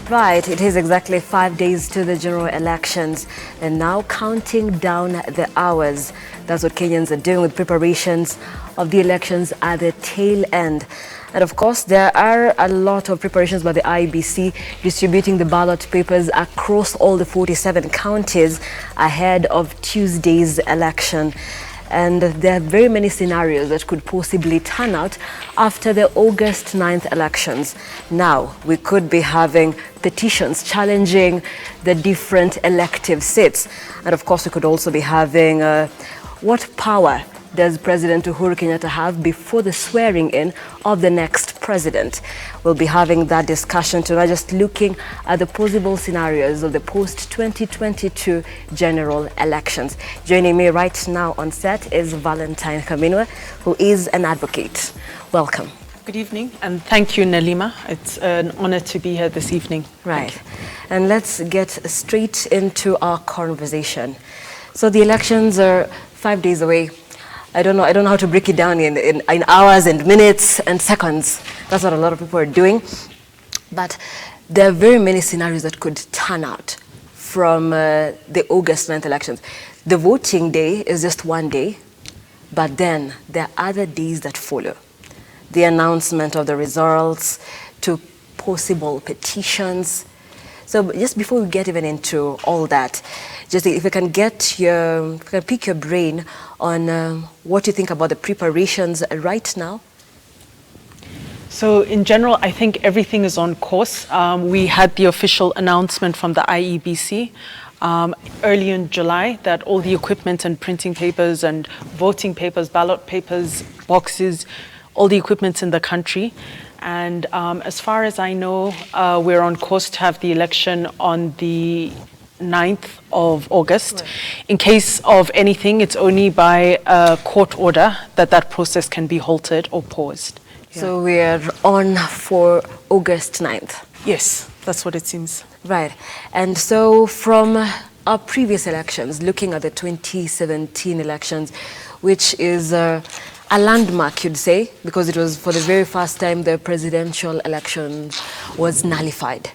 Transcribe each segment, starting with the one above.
Right, it is exactly 5 days to the general elections and now counting down the hours. That's what Kenyans are doing with preparations of the elections at the tail end. And of course, there are a lot of preparations by the IEBC distributing the ballot papers across all the 47 counties ahead of Tuesday's election. And there are very many scenarios that could possibly turn out after the August 9th elections. Now, we could be having petitions challenging the different elective seats. And of course, we could also be having what power does President Uhuru Kenyatta have before the swearing in of the next president? We'll be having that discussion tonight, just looking at the possible scenarios of the post-2022 general elections. Joining me right now on set is Valentine Kaminwa, who is an advocate. Welcome. Good evening, and thank you, Nalima. It's an honor to be here this evening. Right. And let's get straight into our conversation. So the elections are 5 days away. I don't know how to break it down in hours and minutes and seconds. That's what a lot of people are doing. But there are very many scenarios that could turn out from the August 9th elections. The voting day is just one day, but then there are other days that follow. The announcement of the results to possible petitions. So just before we get even into all that, just if I can pick your brain on what you think about the preparations right now. So in general, I think everything is on course. We had the official announcement from the IEBC early in July that all the equipment and printing papers and voting papers, ballot papers, boxes, all the equipment in the country. And as far as I know, we're on course to have the election on the 9th of August. Right. In case of anything, it's only by a court order that process can be halted or paused. Yeah. So we're on for August 9th? Yes, that's what it seems. Right. And so from our previous elections, looking at the 2017 elections, which is a landmark, you'd say, because it was for the very first time the presidential election was nullified.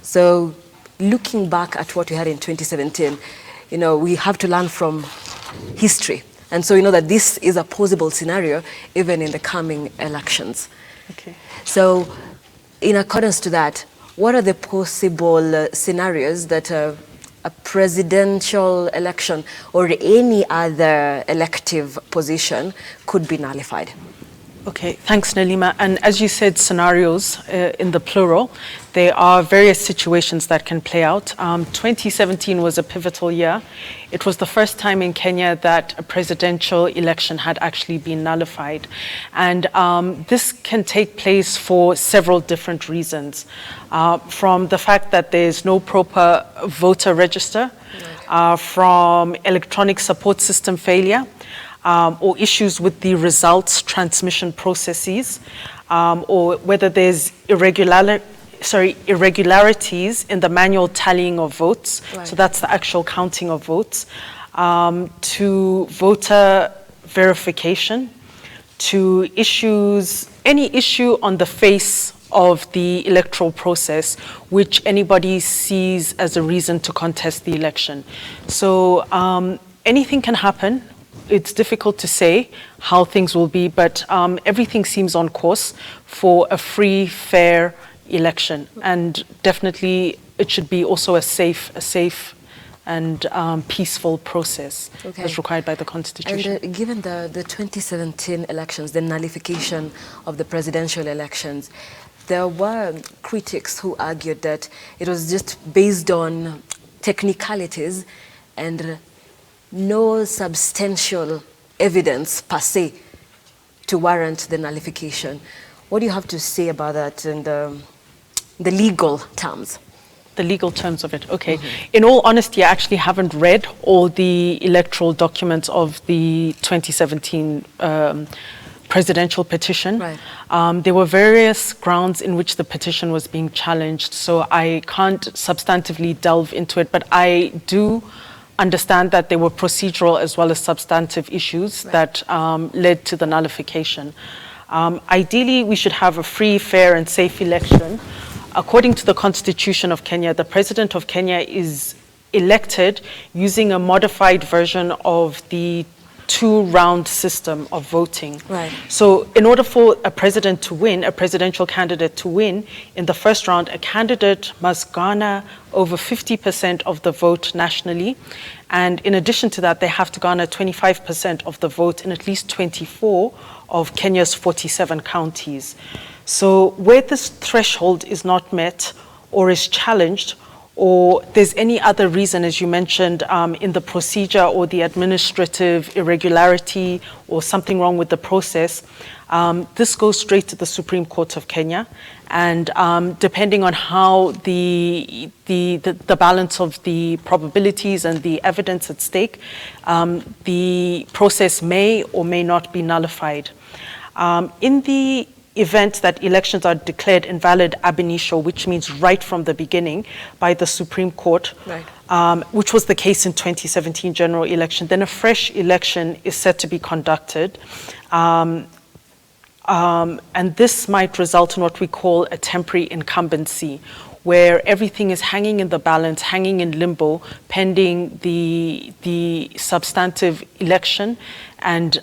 So looking back at what we had in 2017, we have to learn from history. And so we know that this is a possible scenario even in the coming elections. Okay. So in accordance to that, what are the possible scenarios that a presidential election or any other elective position could be nullified? Okay, thanks, Nalima. And as you said, scenarios in the plural, there are various situations that can play out. 2017 was a pivotal year. It was the first time in Kenya that a presidential election had actually been nullified. And this can take place for several different reasons. From the fact that there's no proper voter register, from electronic support system failure, or issues with the results transmission processes, or whether there's irregularities in the manual tallying of votes. Right. So that's the actual counting of votes, to voter verification, to any issue on the face of the electoral process, which anybody sees as a reason to contest the election. So anything can happen. It's difficult to say how things will be, but everything seems on course for a free, fair election. And definitely it should be also a safe and peaceful process as required by the Constitution. And given the 2017 elections, the nullification of the presidential elections, there were critics who argued that it was just based on technicalities and no substantial evidence per se to warrant the nullification. What do you have to say about that in the legal terms? The legal terms of it, okay. Mm-hmm. In all honesty, I actually haven't read all the electoral documents of the 2017 presidential petition. Right. There were various grounds in which the petition was being challenged, so I can't substantively delve into it, but I do understand that there were procedural as well as substantive issues that led to the nullification. Ideally, we should have a free, fair, and safe election according to the Constitution of Kenya, the President of Kenya is elected using a modified version of the two-round system of voting. Right. So in order for a president to win, a presidential candidate to win, in the first round, a candidate must garner over 50% of the vote nationally. And in addition to that, they have to garner 25% of the vote in at least 24 of Kenya's 47 counties. So where this threshold is not met or is challenged, or there's any other reason, as you mentioned, in the procedure or the administrative irregularity or something wrong with the process, this goes straight to the Supreme Court of Kenya. And depending on how the balance of the probabilities and the evidence at stake, the process may or may not be nullified. In the event that elections are declared invalid ab initio, which means right from the beginning by the Supreme Court, right. Which was the case in 2017 general election, then a fresh election is set to be conducted. And this might result in what we call a temporary incumbency, where everything is hanging in the balance, hanging in limbo, pending the substantive election and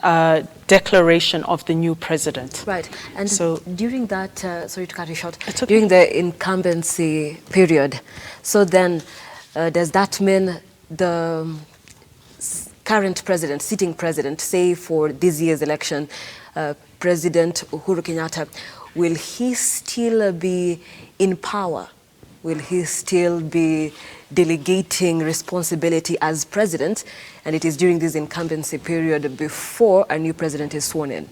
declaration of the new president. Right. And so during that, sorry to cut you short, it's okay. During the incumbency period, so then does that mean the current president, sitting president, say for this year's election, President Uhuru Kenyatta, will he still be in power? Will he still be delegating responsibility as president? And it is during this incumbency period before a new president is sworn in.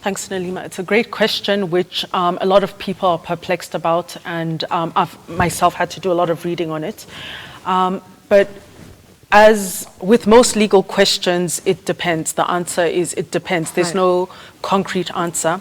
Thanks, Nalima. It's a great question, which a lot of people are perplexed about, and I've myself had to do a lot of reading on it. But as with most legal questions, it depends. The answer is it depends. There's no concrete answer.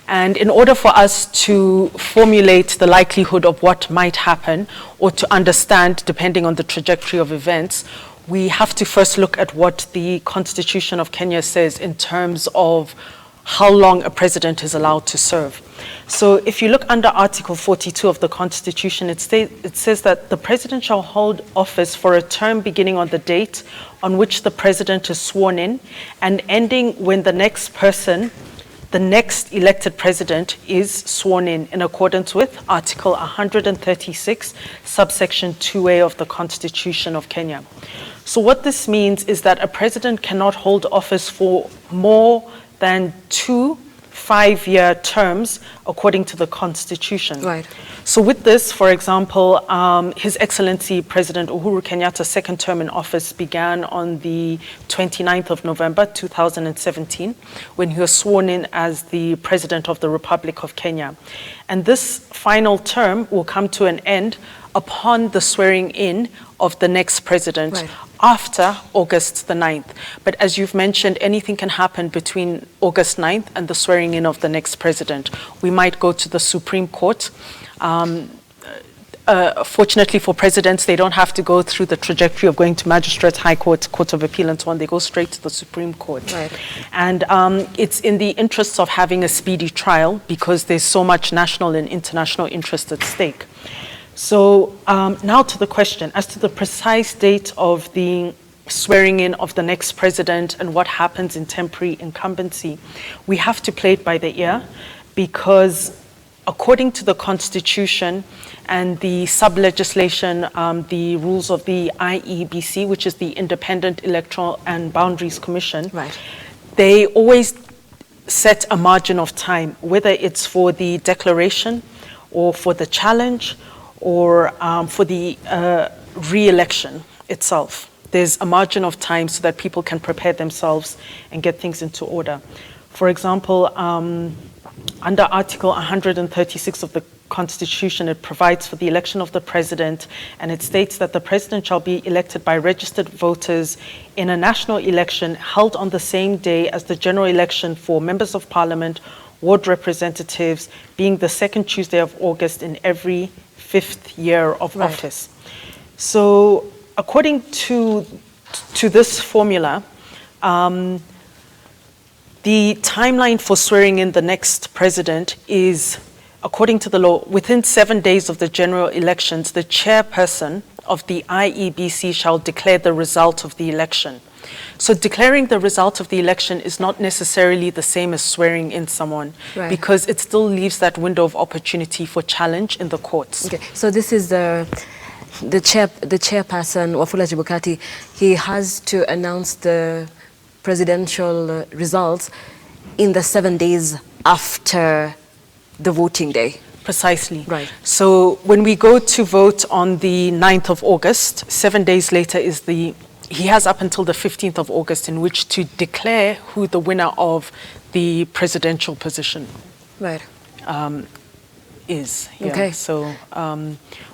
And in order for us to formulate the likelihood of what might happen, or to understand, depending on the trajectory of events, we have to first look at what the Constitution of Kenya says in terms of how long a president is allowed to serve. So if you look under Article 42 of the Constitution, it says that the president shall hold office for a term beginning on the date on which the president is sworn in and ending when the next elected president is sworn in accordance with Article 136, subsection 2A of the Constitution of Kenya. So what this means is that a president cannot hold office for more than 2 5-year terms according to the Constitution. Right. So with this, for example, His Excellency President Uhuru Kenyatta's second term in office began on the 29th of November 2017 when he was sworn in as the President of the Republic of Kenya. And this final term will come to an end upon the swearing in of the next president. Right. After August the 9th. But as you've mentioned, anything can happen between August 9th and the swearing in of the next president. We might go to the Supreme Court. Fortunately for presidents, they don't have to go through the trajectory of going to magistrate, high court, court of appeal, and so on. They go straight to the Supreme Court. Right. And it's in the interests of having a speedy trial because there's so much national and international interest at stake. So now to the question, as to the precise date of the swearing in of the next president and what happens in temporary incumbency, we have to play it by the ear because according to the Constitution and the sub-legislation, the rules of the IEBC, which is the Independent Electoral and Boundaries Commission, right, they always set a margin of time, whether it's for the declaration or for the challenge or for the re-election itself. There's a margin of time so that people can prepare themselves and get things into order. For example, under Article 136 of the Constitution, it provides for the election of the president, and it states that the president shall be elected by registered voters in a national election held on the same day as the general election for members of parliament, ward representatives, being the second Tuesday of August in every 5th year of office. So according to this formula, the timeline for swearing in the next president is according to the law, within 7 days of the general elections, the chairperson of the IEBC shall declare the result of the election. So declaring the result of the election is not necessarily the same as swearing in someone, because it still leaves that window of opportunity for challenge in the courts. Okay, so this is the chairperson, Wafula Chebukati. He has to announce the presidential results in the 7 days after the voting day. Precisely. Right. So when we go to vote on the 9th of August, 7 days later he has up until the 15th of August in which to declare who the winner of the presidential position is. Yeah. Okay. So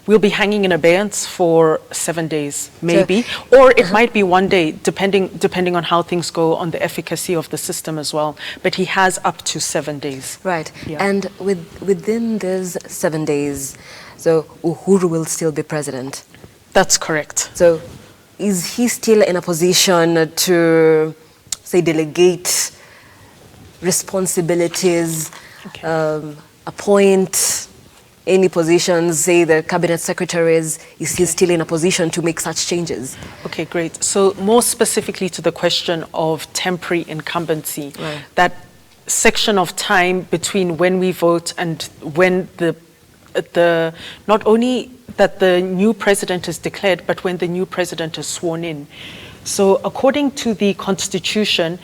we'll be hanging in abeyance for 7 days, maybe, or it might be 1 day, depending on how things go on the efficacy of the system as well. But he has up to 7 days. Right. Yeah. And within these 7 days, so Uhuru will still be president. That's correct. So is he still in a position to, say, delegate responsibilities, appoint any positions, say the cabinet secretaries? Is he still in a position to make such changes? Okay, great. So more specifically to the question of temporary incumbency, that section of time between when we vote and when the not only that the new president is declared, but when the new president is sworn in. So according to the Constitution,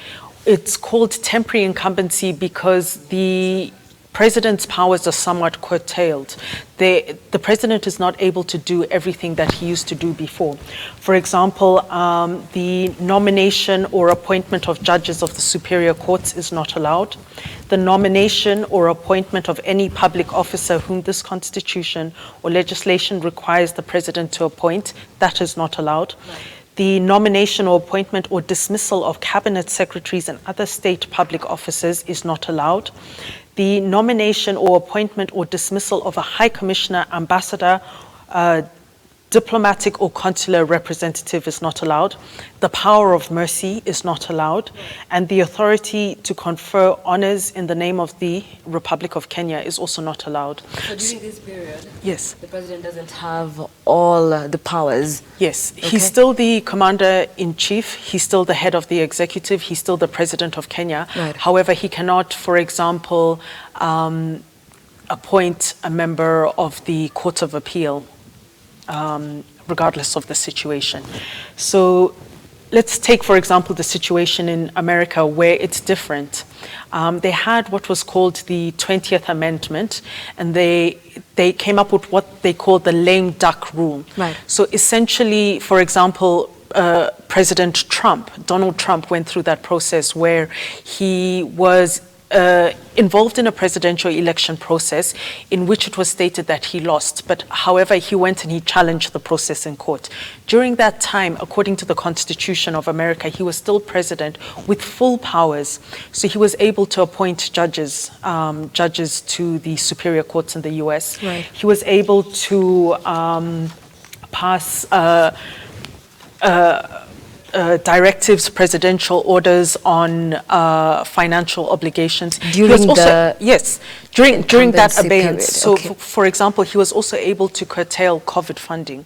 it's called temporary incumbency because the president's powers are somewhat curtailed. The president is not able to do everything that he used to do before. For example, the nomination or appointment of judges of the superior courts is not allowed. The nomination or appointment of any public officer whom this constitution or legislation requires the president to appoint, that is not allowed. The nomination or appointment or dismissal of cabinet secretaries and other state public officers is not allowed. The nomination or appointment or dismissal of a high commissioner, ambassador, diplomatic or consular representative is not allowed. The power of mercy is not allowed. And the authority to confer honors in the name of the Republic of Kenya is also not allowed. So during this period, yes, the president doesn't have all the powers? Yes, he's still the commander-in-chief, he's still the head of the executive, he's still the president of Kenya. However, he cannot, for example, appoint a member of the Court of Appeal, regardless of the situation. So let's take, for example, the situation in America where it's different. They had what was called the 20th Amendment, and they came up with what they called the lame duck rule. So essentially, for example, President Trump, Donald Trump, went through that process where he was involved in a presidential election process in which it was stated that he lost. But however, he went and he challenged the process in court. During that time, according to the Constitution of America, he was still president with full powers. So he was able to appoint judges to the superior courts in the US. He was able to pass directives, presidential orders on financial obligations. During that abeyance. So, for example, he was also able to curtail COVID funding.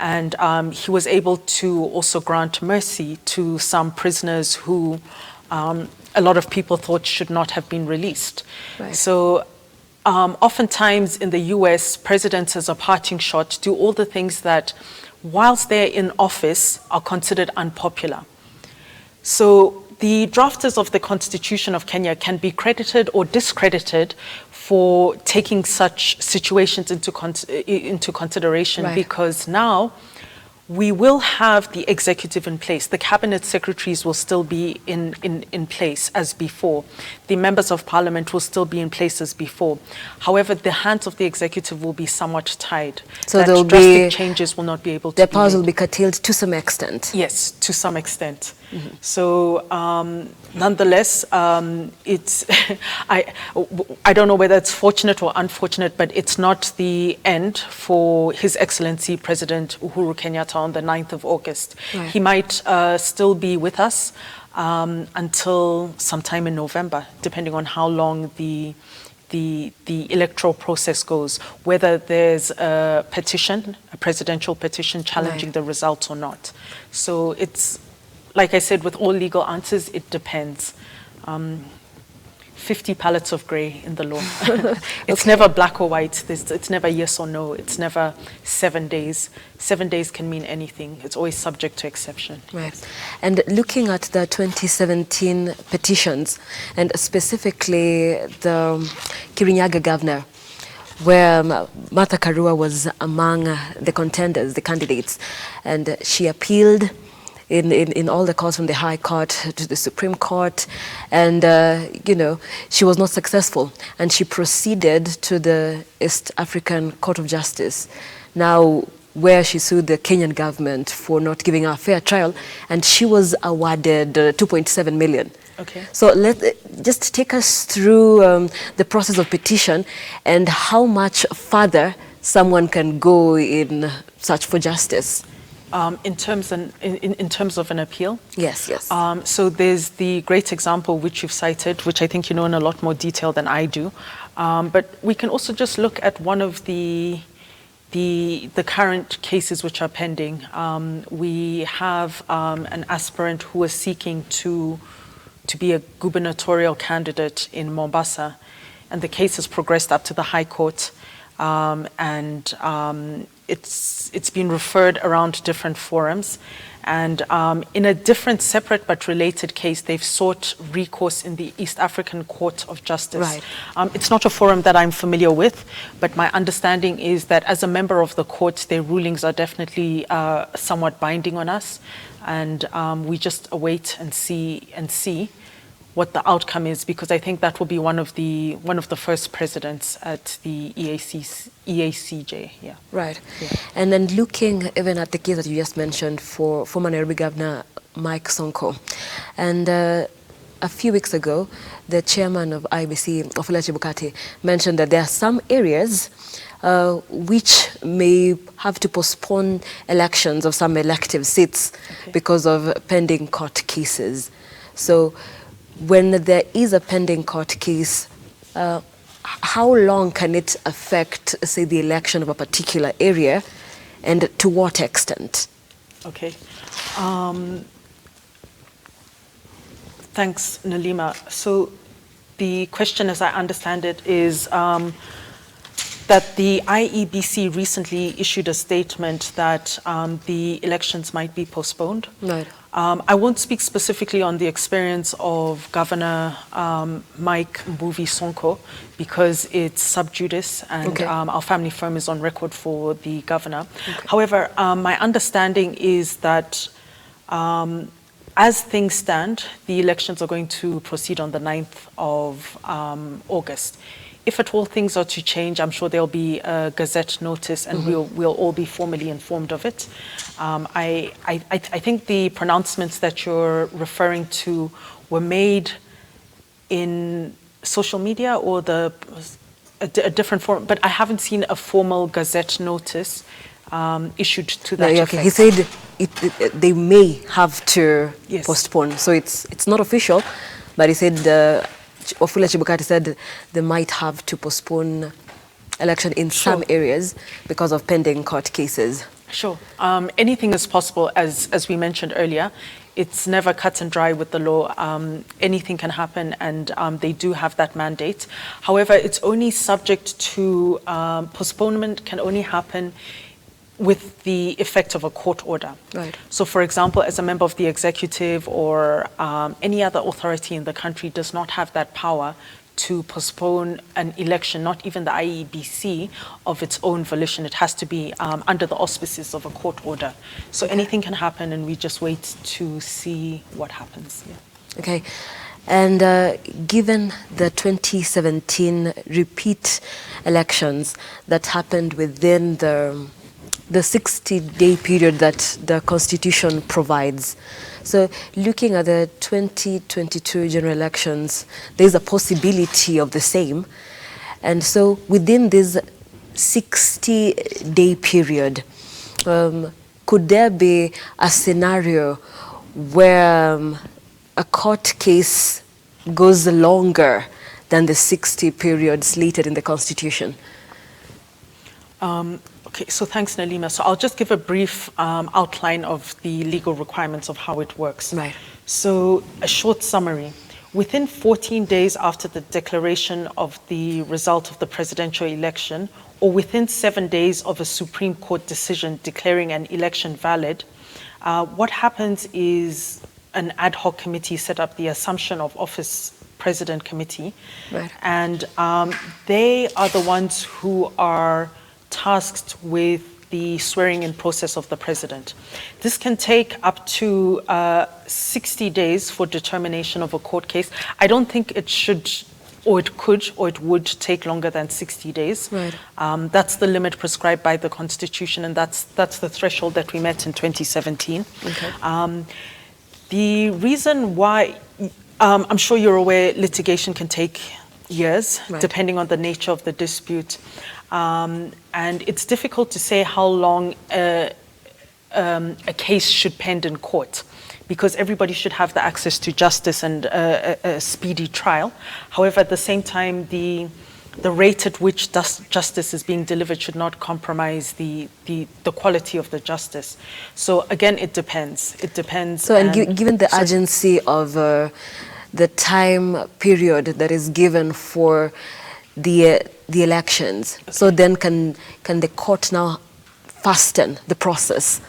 And he was able to also grant mercy to some prisoners who a lot of people thought should not have been released. So oftentimes in the US, presidents as a parting shot do all the things that whilst they're in office, are considered unpopular. So the drafters of the Constitution of Kenya can be credited or discredited for taking such situations into consideration, because now we will have the executive in place. The cabinet secretaries will still be in place as before. The members of parliament will still be in place as before. However, the hands of the executive will be somewhat tied. So there will be changes will not be able to their powers will be curtailed to some extent. Yes, to some extent. So nonetheless, it's I don't know whether it's fortunate or unfortunate, but it's not the end for His Excellency President Uhuru Kenyatta on the 9th of August. He might still be with us until sometime in November, depending on how long the the electoral process goes, whether there's a petition, a presidential petition challenging the results or not. So it's, like I said, with all legal answers, it depends. 50 palettes of gray in the law. It's never black or white. It's never yes or no. It's never 7 days. 7 days can mean anything. It's always subject to exception. Right. And looking at the 2017 petitions, and specifically the Kirinyaga governor, where Martha Karua was among the contenders, the candidates, and she appealed in all the courts, from the High Court to the Supreme Court, and she was not successful, and she proceeded to the East African Court of Justice, now where she sued the Kenyan government for not giving her a fair trial, and she was awarded 2.7 million. Okay. So just take us through the process of petition and how much further someone can go in search for justice. In terms of an appeal? Yes, yes. So there's the great example which you've cited, which I think you know in a lot more detail than I do. But we can also just look at one of the current cases which are pending. We have an aspirant who is seeking to be a gubernatorial candidate in Mombasa, and the case has progressed up to the High Court, it's been referred around different forums, and in a different, separate but related case, they've sought recourse in the East African Court of Justice. Right. It's not a forum that I'm familiar with, but my understanding is that as a member of the court, their rulings are definitely somewhat binding on us, and we just await and see what the outcome is, because I think that will be one of the first presidents at the EACJ. Yeah. Right. Yeah. And then looking even at the case that you just mentioned for former Nairobi Governor Mike Sonko, and a few weeks ago, the chairman of IBC, Wafula Chebukati, mentioned that there are some areas which may have to postpone elections of some elective seats because of pending court cases. So when there is a pending court case, how long can it affect, say, the election of a particular area, and to what extent? Okay. Thanks, Nalima. So the question, as I understand it, is that the IEBC recently issued a statement that the elections might be postponed. Right. I won't speak specifically on the experience of Governor Mike Mbuvi Sonko, because it's sub judice, and our family firm is on record for the governor. Okay. However, my understanding is that as things stand, the elections are going to proceed on the 9th of August. If at all things are to change, I'm sure there'll be a Gazette notice, and we'll all be formally informed of it. I think the pronouncements that you're referring to were made in social media or a different forum, but I haven't seen a formal Gazette notice issued to that effect. Okay. He said they may have to postpone, so it's not official, but he said. Wafula Chebukati said they might have to postpone election in some areas because of pending court cases. Sure. Anything is possible, as we mentioned earlier. It's never cut and dry with the law. Anything can happen, and they do have that mandate. However, it's only subject to postponement can only happen with the effect of a court order. Right. So, for example, as a member of the executive or any other authority in the country does not have that power to postpone an election, not even the IEBC, of its own volition. It has to be under the auspices of a court order. So anything can happen, and we just wait to see what happens. Yeah. Okay. And given the 2017 repeat elections that happened within the 60-day period that the Constitution provides. So looking at the 2022 general elections, there's a possibility of the same. And so within this 60-day period, could there be a scenario where a court case goes longer than the 60 period slated in the Constitution? Okay, so thanks, Nalima. So I'll just give a brief outline of the legal requirements of how it works. Right. So a short summary. Within 14 days after the declaration of the result of the presidential election, or within 7 days of a Supreme Court decision declaring an election valid, what happens is an ad hoc committee set up, the Assumption of Office President Committee. Right. And they are the ones who are tasked with the swearing-in process of the president. This can take up to 60 days for determination of a court case. I don't think it should, or it could, or it would take longer than 60 days. Right. That's the limit prescribed by the Constitution, and that's the threshold that we met in 2017. Okay. The reason why, I'm sure you're aware, litigation can take years, Right. depending on the nature of the dispute. And it's difficult to say how long a case should pend in court, because everybody should have the access to justice and a speedy trial. However, at the same time, the rate at which justice is being delivered should not compromise the quality of the justice. So again, it depends. It depends. So, given the urgency of the time period that is given for the elections, okay, so then can the court now fasten the process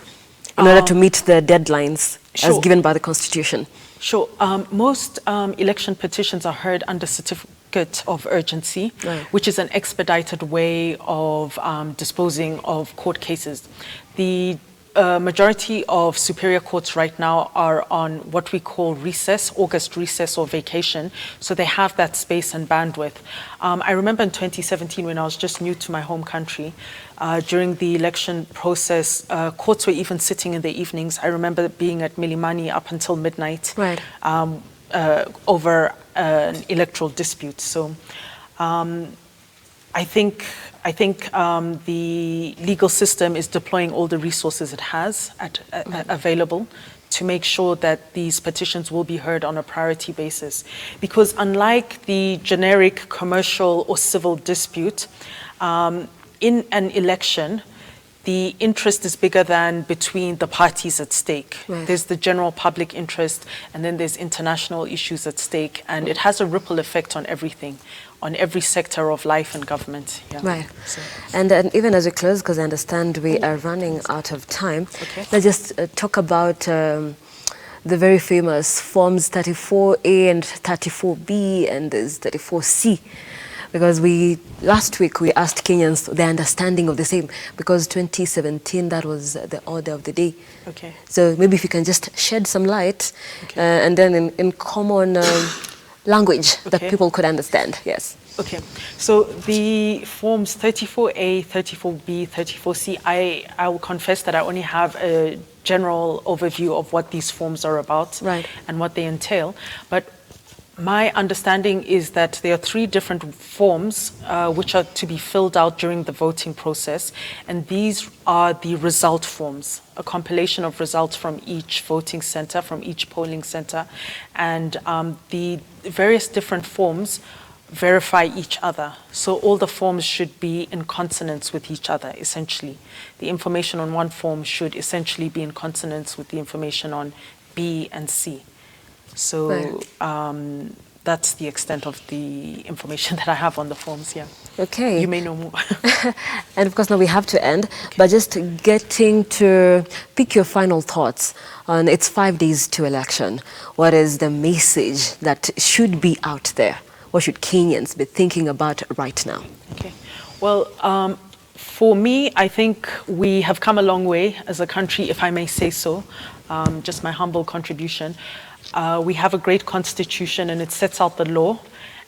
in order to meet the deadlines as given by the Constitution? Sure. Most election petitions are heard under certificate of urgency, right, which is an expedited way of disposing of court cases. The majority of superior courts right now are on what we call recess, August recess or vacation, so they have that space and bandwidth. I remember in 2017 when I was just new to my home country, during the election process, courts were even sitting in the evenings. I remember being at Milimani up until midnight, right, over an electoral dispute. So I think the legal system is deploying all the resources it has available to make sure that these petitions will be heard on a priority basis. Because unlike the generic commercial or civil dispute, in an election, the interest is bigger than between the parties at stake. Right. There's the general public interest, and then there's international issues at stake, and it has a ripple effect on everything, on every sector of life and government. Yeah. Right. So. And even as we close, because I understand we are running out of time, okay, let's just talk about the very famous Forms 34A and 34B and there's 34C. Because last week we asked Kenyans their understanding of the same, because 2017, that was the order of the day. Okay. So maybe if you can just shed some light, okay, and then in common language that people could understand. Yes. Okay. So the forms 34A, 34B, 34C, I will confess that I only have a general overview of what these forms are about, right, and what they entail. But my understanding is that there are 3 different forms which are to be filled out during the voting process, and these are the result forms, a compilation of results from each voting center, from each polling center, and the various different forms verify each other. So all the forms should be in consonance with each other, essentially. The information on one form should essentially be in consonance with the information on B and C. So right, that's the extent of the information that I have on the forms, yeah. Okay. You may know more. And of course now we have to end, okay, but just getting to pick your final thoughts on it's 5 days to election. What is the message that should be out there? What should Kenyans be thinking about right now? Okay. Well, for me, I think we have come a long way as a country, if I may say so. Just my humble contribution. We have a great constitution and it sets out the law.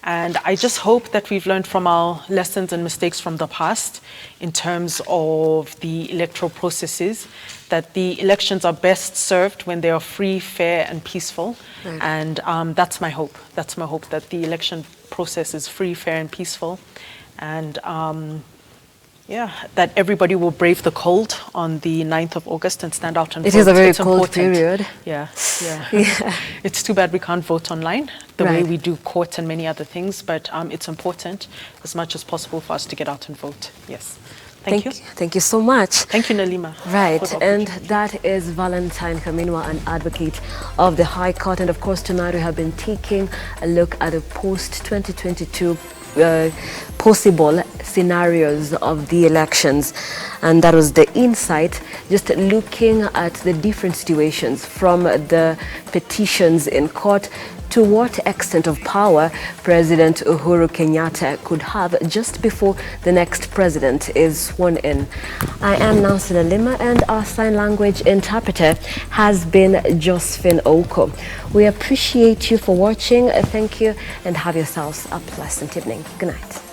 And I just hope that we've learned from our lessons and mistakes from the past in terms of the electoral processes, that the elections are best served when they are free, fair, and peaceful. Right. And that's my hope. That's my hope, that the election process is free, fair, and peaceful. And Yeah, that everybody will brave the cold on the 9th of August and stand out and vote. It is a very It's cold important. period. Yeah. Yeah. It's too bad we can't vote online the way Right. we do court and many other things, but it's important as much as possible for us to get out and vote. Yes. Thank you. Thank you so much. Thank you, Nalima. Right, for the and opportunity. that is Valentine Kaminwa, an advocate of the High Court. And of course, tonight we have been taking a look at the post-2022 possible scenarios of the elections, and that was the insight, just looking at the different situations from the petitions in court to what extent of power President Uhuru Kenyatta could have just before the next president is sworn in. I am Nancy Lima, and our sign language interpreter has been Josephine Oko. We appreciate you for watching. Thank you, and have yourselves a pleasant evening. Good night.